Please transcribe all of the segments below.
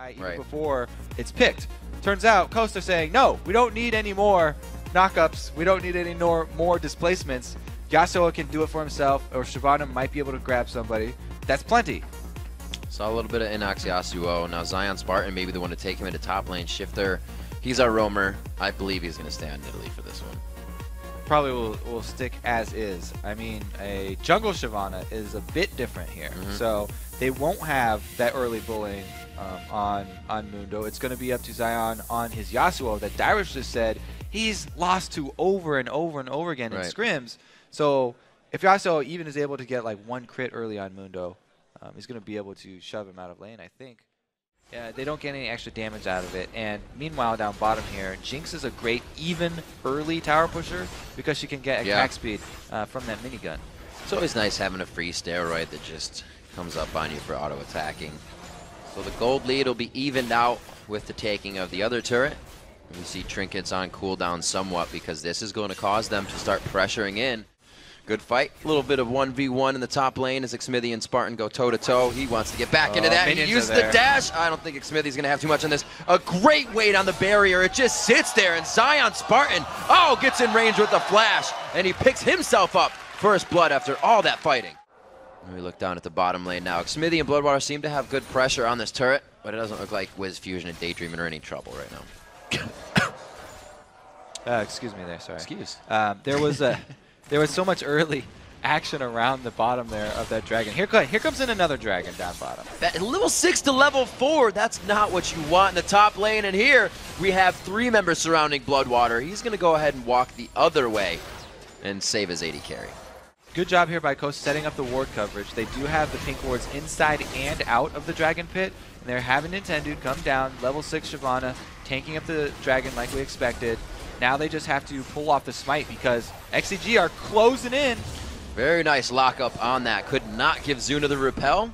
even before it's picked. Turns out Coast are saying, no, we don't need any more knockups. We don't need any more displacements. Yasuo can do it for himself, or Shyvana might be able to grab somebody. That's plenty. Saw a little bit of Inox Yasuo. Now Zion Spartan maybe the one to take him into top lane. Shifter, he's our roamer. I believe he's going to stay on Nidalee for this one. Probably will stick as is. I mean, a jungle Shyvana is a bit different here. So they won't have that early bullying on Mundo. It's going to be up to Zion on his Yasuo that Dyrus just said he's lost to over and over and over again in scrims. So if Yasuo even is able to get like one crit early on Mundo, he's going to be able to shove him out of lane, I think. Yeah, they don't get any extra damage out of it. And meanwhile, down bottom here, Jinx is a great even early tower pusher because she can get attack speed from that minigun. It's always nice having a free steroid that just comes up on you for auto attacking. So the gold lead will be evened out with the taking of the other turret. We see trinkets on cooldown somewhat because this is going to cause them to start pressuring in. Good fight. A little bit of 1v1 in the top lane as Xmithy and Spartan go toe-to-toe. He wants to get back into that. He uses the dash. I don't think Xmithy's going to have too much on this. A great weight on the barrier. It just sits there, and Zion Spartan, gets in range with the flash, and he picks himself up. First blood after all that fighting. And we look down at the bottom lane now. Xmithy and Bloodwater seem to have good pressure on this turret, but it doesn't look like Wiz Fusion and Daydreaming are in any trouble right now. Excuse me there, sorry. Excuse. There was so much early action around the bottom there of that dragon. Here comes in another dragon down bottom. That level 6 to level 4, that's not what you want in the top lane. And here we have 3 members surrounding Bloodwater. He's going to go ahead and walk the other way and save his 80 carry. Good job here by Coast setting up the ward coverage. They do have the pink wards inside and out of the dragon pit. And they're having Nientonsoh come down, level 6 Shyvana, tanking up the dragon like we expected. Now they just have to pull off the smite because XDG are closing in. Very nice lockup on that. Could not give Zuna the repel.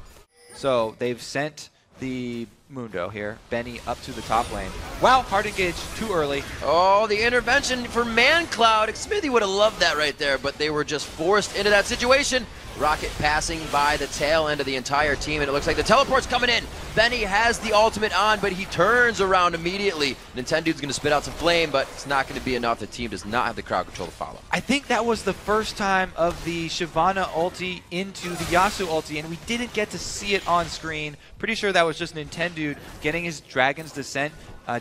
So they've sent the Mundo here, Benny up to the top lane. Wow, hard engage, too early. Oh, the intervention for ManCloud. Xmithy would have loved that right there, but they were just forced into that situation. Rocket passing by the tail end of the entire team, and it looks like the teleport's coming in. Benny has the ultimate on, but he turns around immediately. Nintendo's going to spit out some flame, but it's not going to be enough. The team does not have the crowd control to follow. I think that was the first time of the Shyvana ulti into the Yasuo ulti, and we didn't get to see it on screen. Pretty sure that was just Nientonsoh getting his Dragon's Descent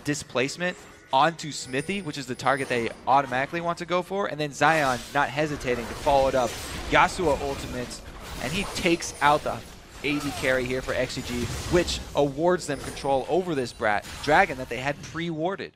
displacement onto Smithy, which is the target they automatically want to go for, and then Zion not hesitating to follow it up. Yasuo ultimates, and he takes out the AD carry here for XDG, which awards them control over this dragon that they had pre-warded.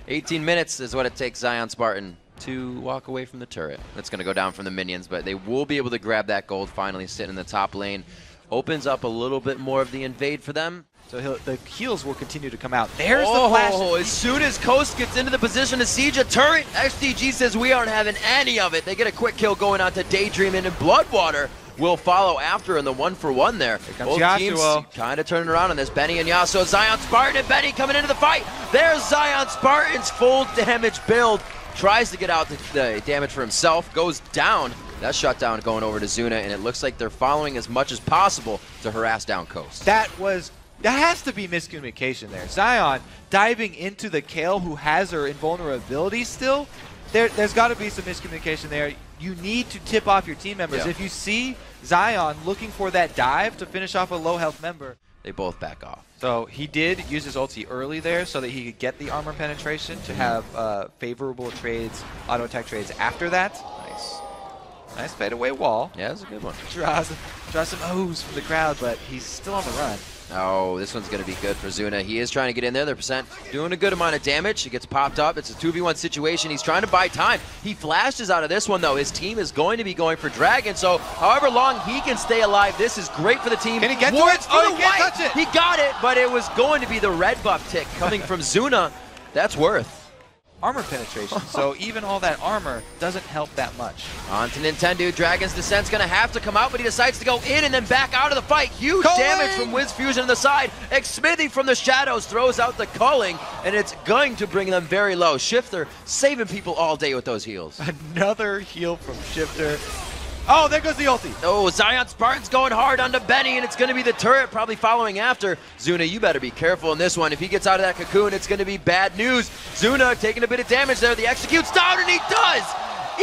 18 minutes is what it takes Zion Spartan to walk away from the turret. That's going to go down from the minions, but they will be able to grab that gold finally sitting in the top lane. Opens up a little bit more of the invade for them. So the heals will continue to come out. There's the flash. As soon as Coast gets into the position to siege a turret, XDG says we aren't having any of it. They get a quick kill going on to Daydreaming, and Bloodwater will follow after in the 1-for-1 there. Here comes Yasuo. Teams kind of turning around on this. Benny and Yasuo, Zion Spartan and Benny coming into the fight. There's Zion Spartan's full damage build. Tries to get out the damage for himself, goes down. That shutdown going over to Zuna, and it looks like they're following as much as possible to harass down Coast. That has to be miscommunication there. Zion diving into the Kayle, who has her invulnerability still. There's got to be some miscommunication there. You need to tip off your team members. If you see Zion looking for that dive to finish off a low health member, they both back off. So he did use his ulti early there so that he could get the armor penetration to have favorable trades, auto attack trades after that. Nice. Nice fadeaway wall. Yeah, that's a good one. Draws some O's from the crowd, but he's still on the run. Oh, this one's going to be good for Zuna. He is trying to get in there. The percent doing a good amount of damage. He gets popped up. It's a 2v1 situation. He's trying to buy time. He flashes out of this one, though. His team is going to be going for Dragon, so however long he can stay alive, this is great for the team. Can he get to it? Oh, he can't touch it. He got it, but it was going to be the red buff tick coming from Zuna. That's worth. Armor penetration, so even all that armor doesn't help that much. On to Nientonsoh. Dragon's Descent's going to have to come out, but he decides to go in and then back out of the fight. Huge damage from Wiz Fusion on the side. Xmithy from the shadows throws out the culling, and it's going to bring them very low. Shifter saving people all day with those heals. Another heal from Shifter. Oh, there goes the ulti. Oh, Zion Spartan's going hard onto Benny, and it's going to be the turret probably following after. Zuna, you better be careful in this one. If he gets out of that cocoon, it's going to be bad news. Zuna taking a bit of damage there. The execute's down, and he does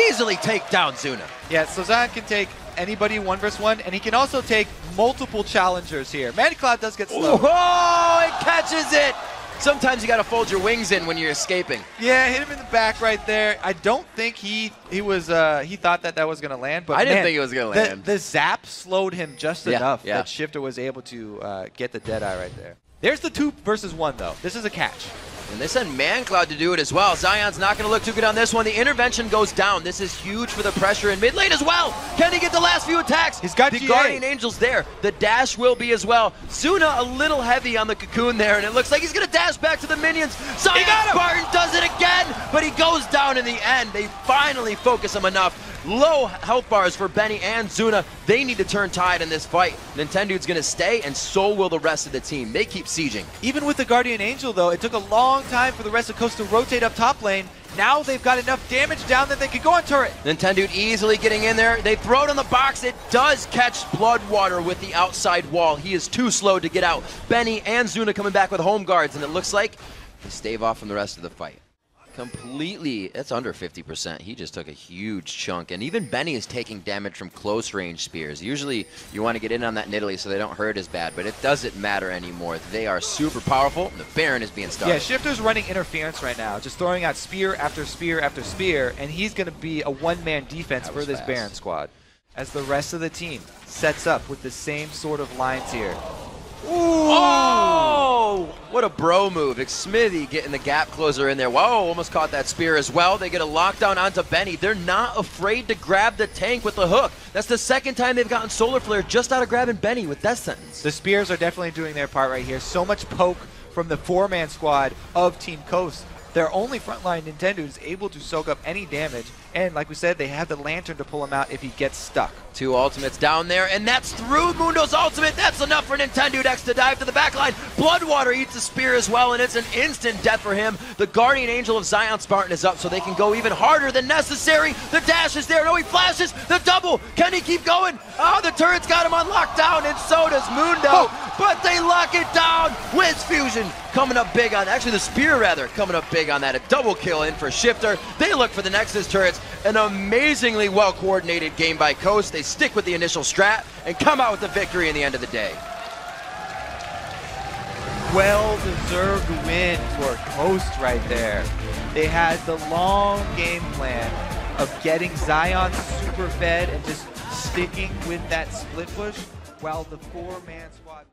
easily take down Zuna. Yeah, so Zion can take anybody 1 versus 1, and he can also take multiple challengers here. ManCloud does get slow. Oh, it catches it. Sometimes you got to fold your wings in when you're escaping. Yeah, hit him in the back right there. I don't think he thought that was going to land, but I didn't think it was going to land. The zap slowed him just enough yeah. that Shifter was able to get the Deadeye right there. There's the 2 versus 1 though. This is a catch. And they send ManCloud to do it as well. Zion's not going to look too good on this one. The intervention goes down. This is huge for the pressure in mid lane as well. Can he get the last few attacks? He's got the GA. Guardian Angel's there. The dash will be as well. Zuna a little heavy on the cocoon there, and it looks like he's going to dash back to the minions. Zion Spartan does it again, but he goes down in the end. They finally focus him enough. Low health bars for Benny and Zuna. They need to turn tide in this fight. Nintendo's going to stay, and so will the rest of the team. They keep sieging. Even with the Guardian Angel, though, it took a long time for the rest of Coast to rotate up top lane. Now they've got enough damage down that they could go on turret. Nintendo easily getting in there. They throw it on the box. It does catch Bloodwater with the outside wall. He is too slow to get out. Benny and Zuna coming back with home guards, and it looks like they stave off from the rest of the fight. Completely, that's under 50%. He just took a huge chunk, and even Benny is taking damage from close range spears. Usually you want to get in on that Nidalee so they don't hurt as bad, but it doesn't matter anymore. They are super powerful, and the Baron is being started. Yeah, Shifter's running interference right now, just throwing out spear after spear after spear, and he's going to be a one-man defense for this Baron squad. As the rest of the team sets up with the same sort of lines here. Ooh. Oh, what a bro move. Smithy getting the gap closer in there. Whoa, almost caught that spear as well. They get a lockdown onto Benny. They're not afraid to grab the tank with the hook. That's the second time they've gotten Solar Flare just out of grabbing Benny with Death Sentence. The spears are definitely doing their part right here. So much poke from the 4-man squad of Team Coast. Their only frontline Nintendo is able to soak up any damage, and like we said, they have the Lantern to pull him out if he gets stuck. 2 ultimates down there, and that's through Mundo's ultimate. That's enough for Nintendo X to dive to the backline. Bloodwater eats a spear as well, and it's an instant death for him. The Guardian Angel of Zion Spartan is up, so they can go even harder than necessary. The dash is there. No, he flashes. The double. Can he keep going? Oh, the turret's got him on lockdown, and so does Mundo. But they lock it down. Wiz Fusion coming up big on, actually the spear rather, coming up big on that. A double kill in for Shifter. They look for the Nexus turrets. An amazingly well-coordinated game by Coast. They stick with the initial strat and come out with the victory in the end of the day. Well-deserved win for Coast right there. They had the long game plan of getting Zion super fed and just sticking with that split push while the 4-man squad